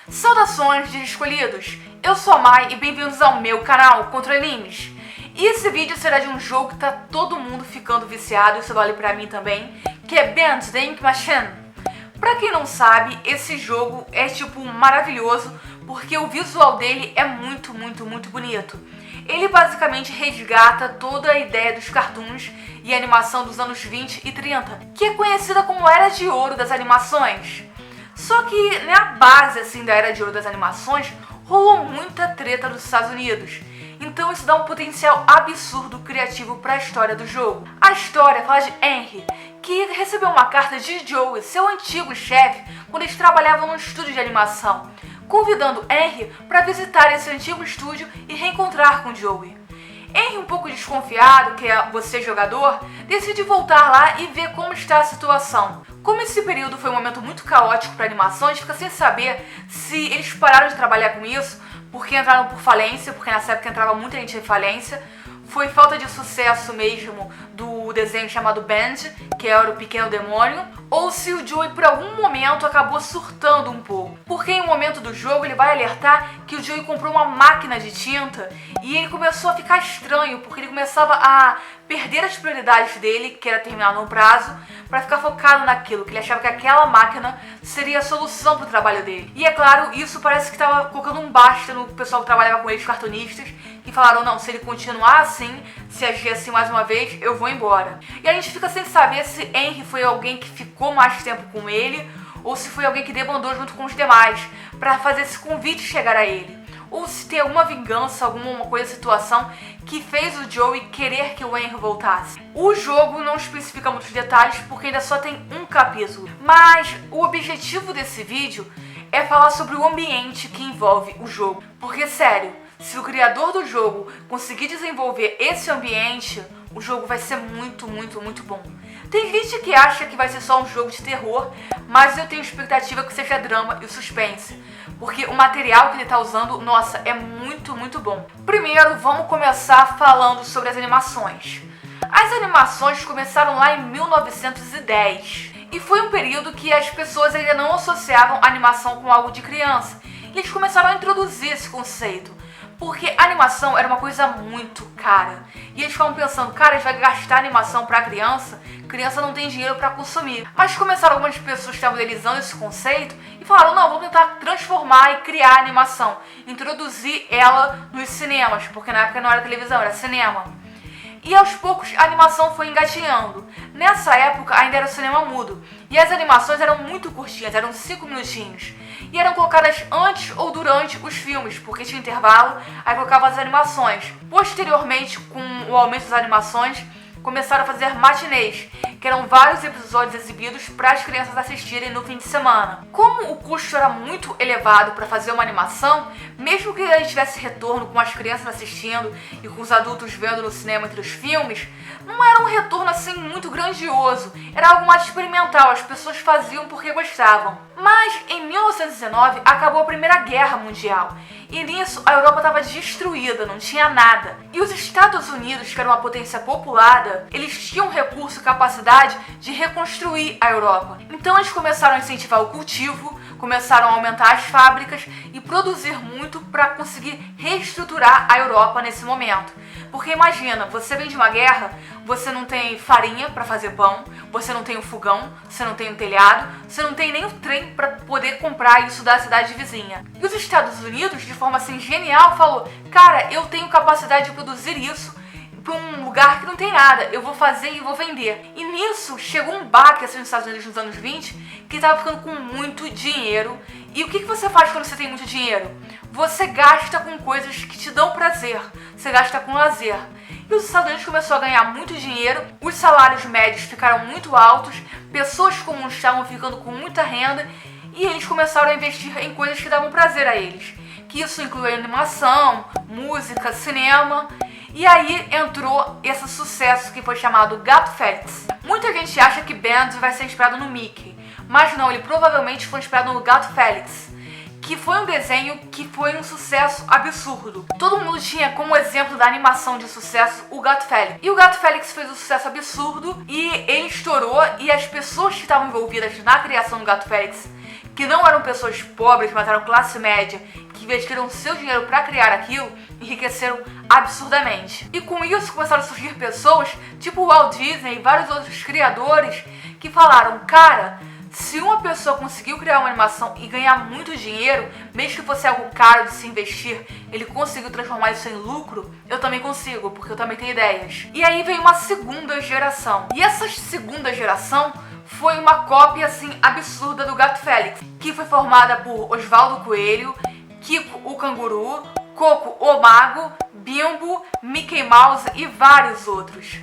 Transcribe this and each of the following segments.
Saudações de escolhidos, eu sou a Mai e bem-vindos ao meu canal Contra Animes. E esse vídeo será de um jogo que tá todo mundo ficando viciado, isso vale pra mim também, que é Band the Ink Machine. Pra quem não sabe, esse jogo é tipo maravilhoso porque o visual dele é muito bonito. Ele basicamente resgata toda a ideia dos cartoons e animação dos anos 20 e 30, que é conhecida como Era de Ouro das animações. Só que na base assim da Era de Ouro das animações rolou muita treta nos Estados Unidos. Então isso dá um potencial absurdo criativo para a história do jogo. A história fala de Henry, que recebeu uma carta de Joey, seu antigo chefe, quando eles trabalhavam num estúdio de animação, convidando Henry para visitar esse antigo estúdio e reencontrar com Joey. Henry, um pouco desconfiado, que é você jogador, decide voltar lá e ver como está a situação. Como esse período foi um momento muito caótico para animações, fica sem saber se eles pararam de trabalhar com isso porque entraram por falência, porque nessa época entrava muita gente em falência. Foi falta de sucesso mesmo do desenho chamado Band, que era o Pequeno Demônio, ou se o Joey por algum momento acabou surtando um pouco. Porque em um momento do jogo ele vai alertar que o Joey comprou uma máquina de tinta e ele começou a ficar estranho, porque ele começava a perder as prioridades dele, que era terminar no prazo, para ficar focado naquilo, que ele achava que aquela máquina seria a solução para o trabalho dele. E é claro, isso parece que estava colocando um basta no pessoal que trabalhava com ele, os cartunistas, que falaram, não, se ele continuar assim, se agir assim mais uma vez, eu vou embora. E a gente fica sem saber se Henry foi alguém que ficou mais tempo com ele, ou se foi alguém que debandou junto com os demais, para fazer esse convite chegar a ele. Ou se tem alguma vingança, alguma coisa, situação que fez o Joey querer que o Henry voltasse. O jogo não especifica muitos detalhes porque ainda só tem um capítulo. Mas o objetivo desse vídeo é falar sobre o ambiente que envolve o jogo. Porque, sério, se o criador do jogo conseguir desenvolver esse ambiente, o jogo vai ser muito bom. Tem gente que acha que vai ser só um jogo de terror, mas eu tenho expectativa que seja drama e suspense, porque o material que ele está usando, nossa, é muito bom. Primeiro, vamos começar falando sobre as animações. As animações começaram lá em 1910, e foi um período que as pessoas ainda não associavam a animação com algo de criança, e eles começaram a introduzir esse conceito. Porque a animação era uma coisa muito cara. E eles ficavam pensando, cara, a gente vai gastar animação pra criança? Criança não tem dinheiro pra consumir. Mas começaram algumas pessoas que estavam idealizando esse conceito e falaram, não, vamos tentar transformar e criar a animação. Introduzir ela nos cinemas, porque na época não era televisão, era cinema. E aos poucos a animação foi engatinhando. Nessa época ainda era o cinema mudo. E as animações eram muito curtinhas, eram 5 minutinhos. E eram colocadas antes ou durante os filmes, porque tinha intervalo, aí colocava as animações. Posteriormente, com o aumento das animações, começaram a fazer matinês, que eram vários episódios exibidos para as crianças assistirem no fim de semana. Como o custo era muito elevado para fazer uma animação, mesmo que a gente tivesse retorno com as crianças assistindo e com os adultos vendo no cinema entre os filmes, não era um retorno assim muito grandioso, era algo mais experimental, as pessoas faziam porque gostavam. Mas em 1919 acabou a Primeira Guerra Mundial e nisso a Europa estava destruída, não tinha nada. E os Estados Unidos, que era uma potência populada, eles tinham recurso e capacidade de reconstruir a Europa. Então eles começaram a incentivar o cultivo, começaram a aumentar as fábricas e produzir muito para conseguir reestruturar a Europa nesse momento. Porque imagina, você vem de uma guerra, você não tem farinha para fazer pão, você não tem um fogão, você não tem um telhado, você não tem nem um trem para poder comprar isso da cidade vizinha. E os Estados Unidos, de forma assim genial, falou, cara, eu tenho capacidade de produzir isso para um lugar que não tem nada, eu vou fazer e vou vender. E nisso chegou um baque assim nos Estados Unidos nos anos 20, que estava ficando com muito dinheiro. E o que você faz quando você tem muito dinheiro? Você gasta com coisas que te dão prazer, você gasta com lazer. E os Estados Unidos começou a ganhar muito dinheiro, os salários médios ficaram muito altos, pessoas comuns estavam ficando com muita renda e eles começaram a investir em coisas que davam prazer a eles. Que isso inclui animação, música, cinema. E aí entrou esse sucesso que foi chamado Gato Félix. Muita gente acha que Band vai ser inspirado no Mickey, mas não, ele provavelmente foi inspirado no Gato Félix, que foi um desenho que foi um sucesso absurdo. Todo mundo tinha como exemplo da animação de sucesso o Gato Félix. E o Gato Félix fez um sucesso absurdo e ele estourou, e as pessoas que estavam envolvidas na criação do Gato Félix, que não eram pessoas pobres, mas eram classe média, que investiram seu dinheiro para criar aquilo, enriqueceram absurdamente. E com isso começaram a surgir pessoas, tipo o Walt Disney e vários outros criadores, que falaram, cara, se uma pessoa conseguiu criar uma animação e ganhar muito dinheiro, mesmo que fosse algo caro de se investir, ele conseguiu transformar isso em lucro, eu também consigo, porque eu também tenho ideias. E aí veio uma segunda geração. E essa segunda geração foi uma cópia, assim, absurda do Gato Félix, que foi formada por Osvaldo Coelho, Kiko o Canguru, Coco o Mago, Bimbo, Mickey Mouse e vários outros.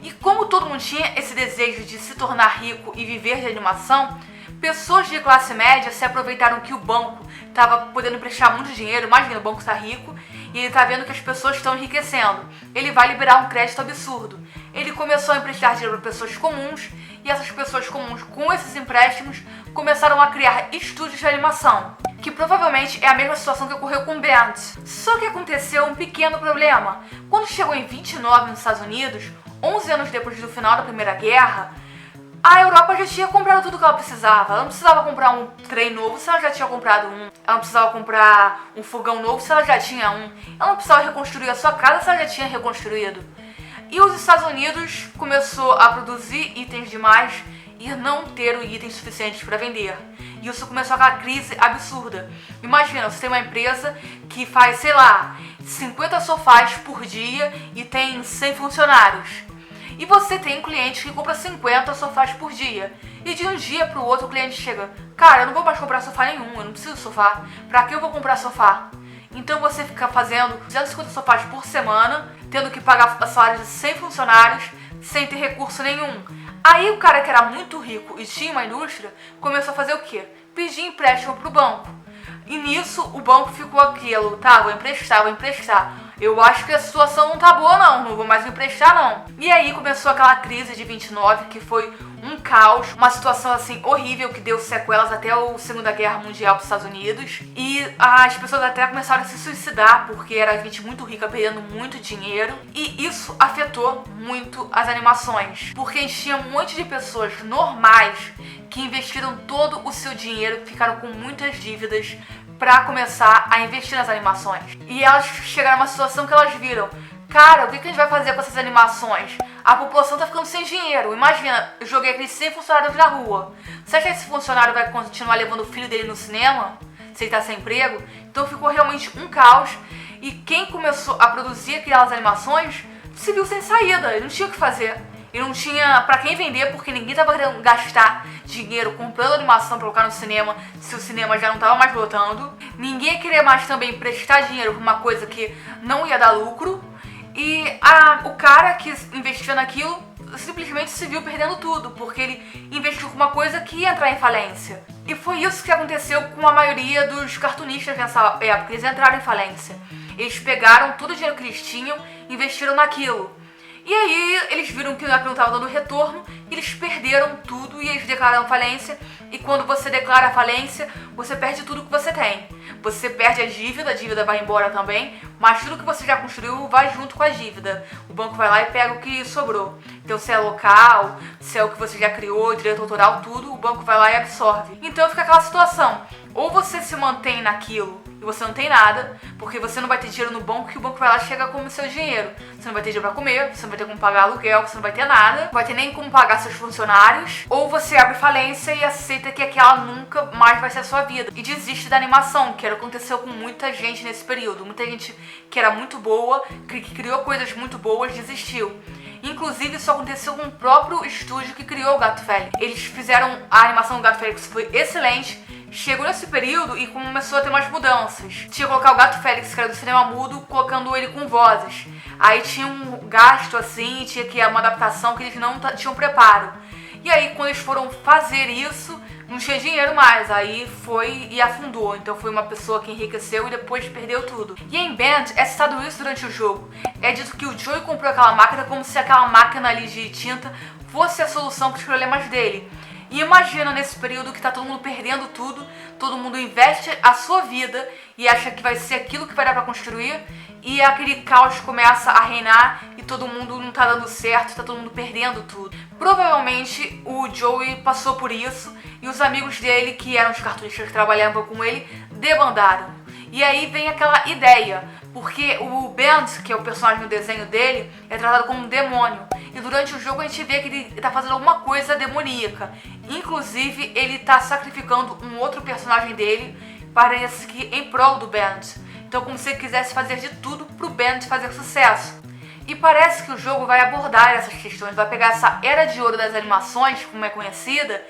E como todo mundo tinha esse desejo de se tornar rico e viver de animação, pessoas de classe média se aproveitaram que o banco estava podendo emprestar muito dinheiro. Imagina, o banco está rico e ele está vendo que as pessoas estão enriquecendo. Ele vai liberar um crédito absurdo. Ele começou a emprestar dinheiro para pessoas comuns e essas pessoas comuns, com esses empréstimos, começaram a criar estúdios de animação, que provavelmente é a mesma situação que ocorreu com Band. Só que aconteceu um pequeno problema. Quando chegou em 29 nos Estados Unidos, 11 anos depois do final da Primeira Guerra, a Europa já tinha comprado tudo que ela precisava. Ela não precisava comprar um trem novo se ela já tinha comprado um. Ela não precisava comprar um fogão novo se ela já tinha um. Ela não precisava reconstruir a sua casa se ela já tinha reconstruído. E os Estados Unidos começou a produzir itens demais e não ter itens suficientes para vender. E isso começou aquela crise absurda. Imagina, você tem uma empresa que faz, sei lá, 50 sofás por dia e tem 100 funcionários. E você tem um cliente que compra 50 sofás por dia. E de um dia para o outro o cliente chega, cara, eu não vou mais comprar sofá nenhum, eu não preciso de sofá. Pra que eu vou comprar sofá? Então você fica fazendo 250 sofás por semana, tendo que pagar salários de 100 funcionários, sem ter recurso nenhum. Aí o cara que era muito rico e tinha uma indústria, começou a fazer o quê? Pedir empréstimo pro banco. E nisso o banco ficou aquilo, tá, vou emprestar. Eu acho que a situação não tá boa não vou mais emprestar não. E aí começou aquela crise de 29, que foi um caos, uma situação assim horrível que deu sequelas até a Segunda Guerra Mundial para os Estados Unidos. E as pessoas até começaram a se suicidar porque era gente muito rica perdendo muito dinheiro. E isso afetou muito as animações, porque a gente tinha um monte de pessoas normais que investiram todo o seu dinheiro, ficaram com muitas dívidas para começar a investir nas animações. E elas chegaram a uma situação que elas viram, cara, o que a gente vai fazer com essas animações? A população tá ficando sem dinheiro. Imagina, eu joguei aqueles 100 funcionários na rua. Você acha que esse funcionário vai continuar levando o filho dele no cinema? Se ele tá sem emprego? Então ficou realmente um caos. E quem começou a produzir aquelas animações se viu sem saída. Ele não tinha o que fazer. Ele não tinha pra quem vender, porque ninguém tava querendo gastar dinheiro comprando animação pra colocar no cinema, se o cinema já não tava mais lotando. Ninguém ia querer mais também prestar dinheiro pra uma coisa que não ia dar lucro. E o cara que investia naquilo simplesmente se viu perdendo tudo, porque ele investiu com uma coisa que ia entrar em falência. E foi isso que aconteceu com a maioria dos cartunistas nessa época. Eles entraram em falência. Eles pegaram todo o dinheiro que eles tinham e investiram naquilo. E aí eles viram que aquilo não estava dando retorno, e eles perderam tudo e eles declararam falência. E quando você declara falência, você perde tudo que você tem. Você perde a dívida vai embora também, mas tudo que você já construiu vai junto com a dívida. O banco vai lá e pega o que sobrou. Então se é local, se é o que você já criou, direito autoral, tudo, o banco vai lá e absorve. Então fica aquela situação, ou você se mantém naquilo e você não tem nada, porque você não vai ter dinheiro no banco, que o banco vai lá e chega com o seu dinheiro. Você não vai ter dinheiro pra comer, você não vai ter como pagar aluguel, você não vai ter nada, não vai ter nem como pagar seus funcionários. Ou você abre falência e aceita que aquela nunca mais vai ser a sua vida. E desiste da animação, que era o que aconteceu com muita gente nesse período. Muita gente que era muito boa, que criou coisas muito boas, desistiu. Inclusive isso aconteceu com o próprio estúdio que criou o Gato Félix. Eles fizeram a animação do Gato Félix, foi excelente. Chegou nesse período e começou a ter umas mudanças. Tinha que colocar o Gato Félix, que era do cinema mudo, colocando ele com vozes. Aí tinha um gasto assim, tinha que uma adaptação que eles não tinham preparo. E aí quando eles foram fazer isso, não tinha dinheiro mais, aí foi e afundou. Então foi uma pessoa que enriqueceu e depois perdeu tudo. E em Band é citado isso durante o jogo. É dito que o Joey comprou aquela máquina como se aquela máquina ali de tinta fosse a solução para os problemas dele. E imagina nesse período que tá todo mundo perdendo tudo, todo mundo investe a sua vida e acha que vai ser aquilo que vai dar pra construir, e aquele caos começa a reinar e todo mundo não tá dando certo, tá todo mundo perdendo tudo. Provavelmente o Joey passou por isso e os amigos dele, que eram os cartunistas que trabalhavam com ele, debandaram. E aí vem aquela ideia, porque o Bend, que é o personagem do desenho dele, é tratado como um demônio. E durante o jogo a gente vê que ele tá fazendo alguma coisa demoníaca. Inclusive, ele tá sacrificando um outro personagem dele, parece que em prol do Bend. Então como se ele quisesse fazer de tudo pro Bend fazer sucesso. E parece que o jogo vai abordar essas questões, vai pegar essa era de ouro das animações, como é conhecida,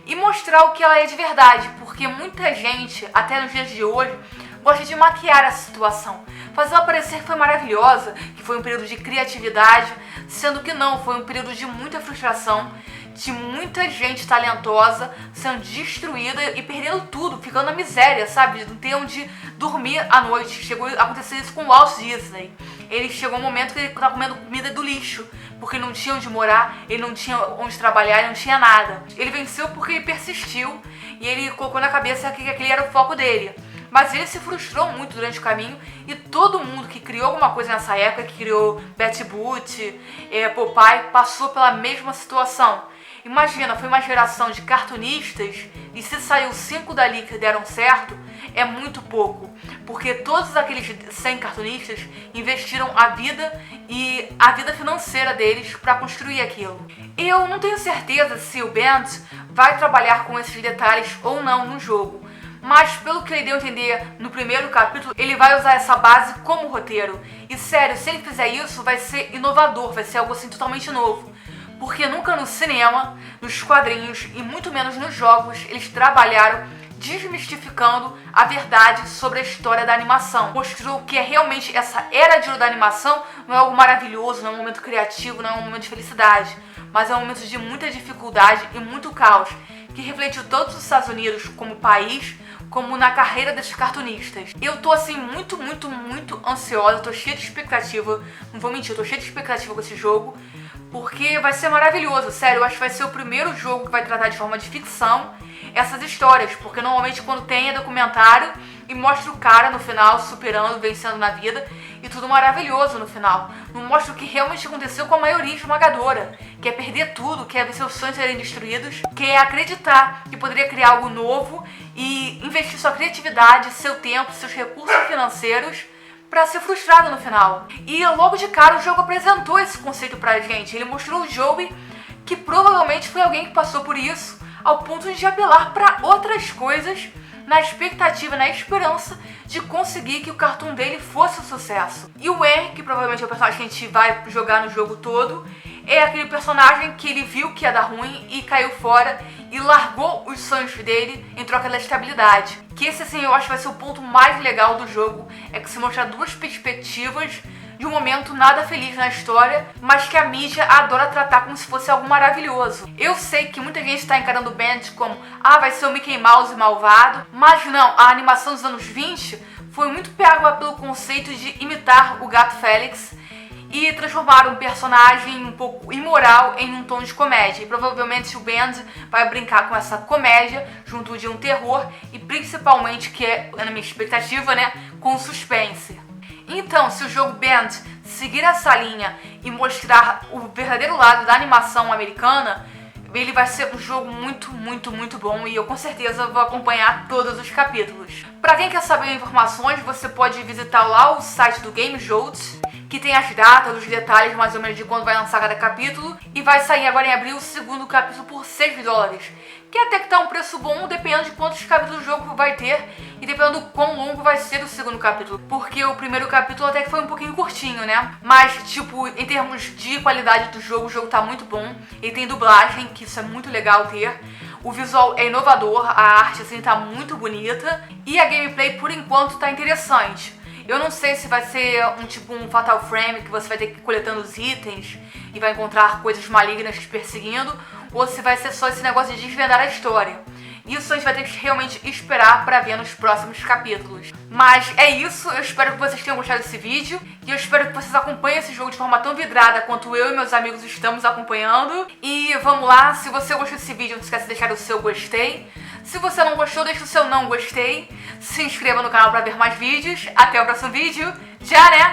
e mostrar o que ela é de verdade. Porque muita gente, até nos dias de hoje, gosta de maquiar essa situação, fazer ela parecer que foi maravilhosa, que foi um período de criatividade, sendo que não, foi um período de muita frustração, de muita gente talentosa sendo destruída e perdendo tudo, ficando na miséria, sabe? Não ter onde dormir à noite. Chegou a acontecer isso com o Walt Disney. Ele chegou um momento que ele estava comendo comida do lixo, porque ele não tinha onde morar, ele não tinha onde trabalhar, ele não tinha nada. Ele venceu porque ele persistiu e ele colocou na cabeça que aquele era o foco dele. Mas ele se frustrou muito durante o caminho e todo mundo que criou alguma coisa nessa época, que criou Betty Boot, Popeye, passou pela mesma situação. Imagina, foi uma geração de cartunistas e se saiu 5 dali que deram certo, é muito pouco. Porque todos aqueles 100 cartunistas investiram a vida e a vida financeira deles para construir aquilo. Eu não tenho certeza se o Bend vai trabalhar com esses detalhes ou não no jogo. Mas pelo que ele deu a entender no primeiro capítulo, ele vai usar essa base como roteiro. E sério, se ele fizer isso, vai ser inovador, vai ser algo assim totalmente novo. Porque nunca no cinema, nos quadrinhos e muito menos nos jogos, eles trabalharam desmistificando a verdade sobre a história da animação. Mostrou que é realmente essa era de ouro da animação não é algo maravilhoso, não é um momento criativo, não é um momento de felicidade, mas é um momento de muita dificuldade e muito caos, que refletiu todos os Estados Unidos como país, como na carreira desses cartunistas. Eu tô assim muito ansiosa, tô cheia de expectativa, não vou mentir, eu tô cheia de expectativa com esse jogo, porque vai ser maravilhoso, sério, eu acho que vai ser o primeiro jogo que vai tratar de forma de ficção essas histórias, porque normalmente quando tem é documentário e mostra o cara no final superando, vencendo na vida e tudo maravilhoso no final. Não mostra o que realmente aconteceu com a maioria esmagadora, que é perder tudo, que é ver seus sonhos serem destruídos, que é acreditar que poderia criar algo novo e investir sua criatividade, seu tempo, seus recursos financeiros pra ser frustrado no final. E logo de cara o jogo apresentou esse conceito pra gente. Ele mostrou o Joey, que provavelmente foi alguém que passou por isso, ao ponto de apelar pra outras coisas, na expectativa, na esperança de conseguir que o cartoon dele fosse um sucesso. E o Henry, que provavelmente é o personagem que a gente vai jogar no jogo todo, é aquele personagem que ele viu que ia dar ruim e caiu fora e largou os sonhos dele em troca da estabilidade. Que esse, assim, eu acho que vai ser o ponto mais legal do jogo, é que se mostrar duas perspectivas de um momento nada feliz na história, mas que a mídia adora tratar como se fosse algo maravilhoso. Eu sei que muita gente está encarando o Bend como, vai ser o Mickey Mouse malvado, mas não, a animação dos anos 20 foi muito pega pelo conceito de imitar o Gato Félix e transformar um personagem um pouco imoral em um tom de comédia. E provavelmente o Bend vai brincar com essa comédia junto de um terror e principalmente, que é na minha expectativa, né, com suspense. Então, se o jogo Bend seguir essa linha e mostrar o verdadeiro lado da animação americana, ele vai ser um jogo muito bom e eu com certeza vou acompanhar todos os capítulos. Para quem quer saber informações, você pode visitar lá o site do Game Jolt, que tem as datas, os detalhes mais ou menos de quando vai lançar cada capítulo, e vai sair agora em abril o segundo capítulo por $6, que até que tá um preço bom, dependendo de quantos capítulos o jogo vai ter e dependendo do quão longo vai ser o segundo capítulo, porque o primeiro capítulo até que foi um pouquinho curtinho, né? Mas, tipo, em termos de qualidade do jogo, o jogo tá muito bom, ele tem dublagem, que isso é muito legal ter, o visual é inovador, a arte assim tá muito bonita e a gameplay por enquanto tá interessante. Eu não sei se vai ser um Fatal Frame, que você vai ter que ir coletando os itens e vai encontrar coisas malignas te perseguindo, ou se vai ser só esse negócio de desvendar a história. Isso a gente vai ter que realmente esperar pra ver nos próximos capítulos. Mas é isso, eu espero que vocês tenham gostado desse vídeo. E eu espero que vocês acompanhem esse jogo de forma tão vidrada quanto eu e meus amigos estamos acompanhando. E vamos lá, se você gostou desse vídeo, não esquece de deixar o seu gostei. Se você não gostou, deixa o seu não gostei. Se inscreva no canal pra ver mais vídeos. Até o próximo vídeo. Tchau, né?